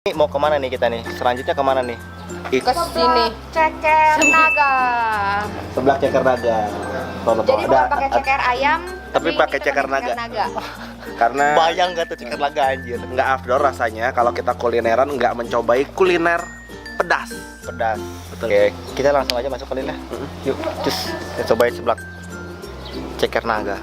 Ini mau kemana nih kita nih? Selanjutnya kemana nih? Ke sini. Ceker naga. Sebelah ceker naga. Jadi bukan pakai ceker ayam, tapi pakai ini ceker kita naga. Karena Bayang gak tuh ceker naga anjir? nggak afdol rasanya kalau kita kulineran nggak mencobai kuliner pedas. Pedas. Betul. Oke, kita langsung aja masuk kali ya. Yuk, cus. Kita cobain sebelah ceker naga.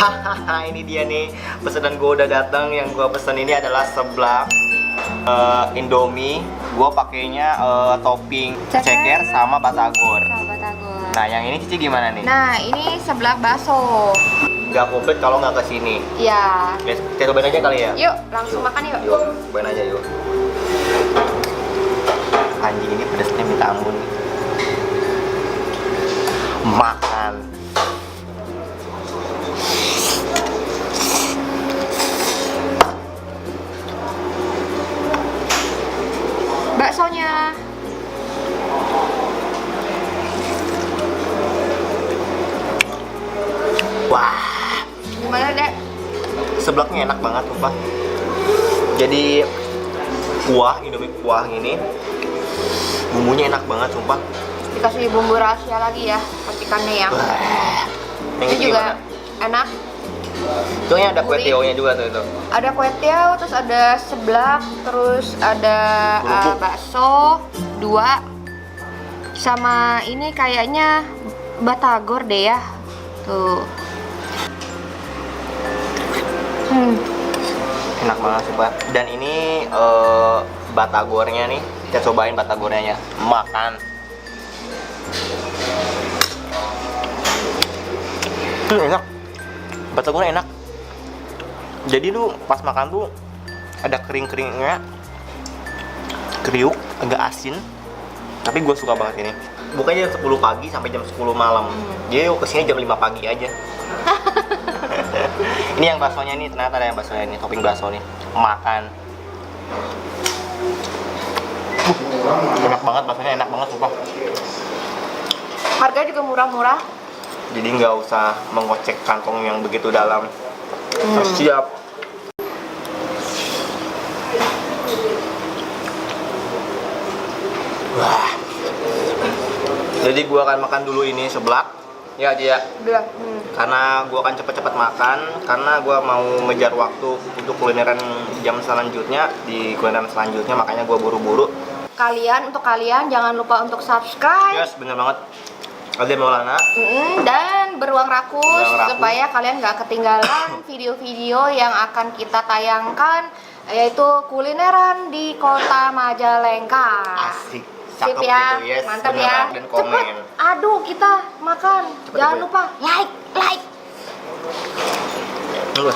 Hahaha, ini dia nih pesanan gue udah datang. Yang gue pesen ini adalah seblak Indomie. Gue pakainya topping ceker sama batagor. Batagor. Nah, yang ini Cici gimana nih? Nah, ini seblak bakso. Nggak komplit kalau nggak kesini. Ya. Kita cobain aja kali ya. Yuk, langsung makan yuk. Yuk, cobain aja yuk. Anjing ini pedasnya minta ampun. Makan. Baksonya. Wah, Gimana, Dek? seblaknya enak banget, sumpah. Jadi kuah, Indomie kuah ini bumbunya enak banget, sumpah. Dikasih bumbu rahasia lagi ya, petikannya ya. Wah, yang Ini ini juga gimana? enak. Itu yang ada kue Gurih. tio-nya juga tuh itu. Ada kue tiaw, terus ada seblak, terus ada Kerupuk. bakso, 2 sama ini kayaknya batagor deh ya. Tuh. Enak banget, sumpah. Dan ini batagornya nih. Kita cobain batagornya ya. Makan. Enak. Batagornya enak. Jadi tuh pas makan tuh ada kering-keringnya, kriuk, agak asin. Tapi gue suka banget ini. Bukanya jam 10 pagi sampai jam 10 malam. Jadi kesini jam 5 pagi aja. Ini yang baksonya nih, ternyata ada yang baksonya nih, topping bakso nih. Makan. Enak banget, baksonya enak banget, sumpah. Harga juga murah-murah. Jadi nggak usah mengocek kantong yang begitu dalam. Harus siap. Wah. Jadi gua akan makan dulu ini seblak. Ya dia. Udah. Karena gua akan cepet-cepet makan. Karena gua mau ngejar waktu untuk kulineran jam selanjutnya. Di kulineran selanjutnya makanya gua buru-buru. Untuk kalian jangan lupa untuk subscribe. Yes, bener banget. Aldia Maulana. Dan beruang rakus, Beruang rakus. supaya kalian nggak ketinggalan video-video yang akan kita tayangkan, yaitu kulineran di Kota Majalengka. Asik. Sip Cakep ya, gitu, yes. mantap Bener ya. banget. Dan komen. Cepet, aduh kita makan. Cepet, Jangan cepet. lupa like. Tunggu.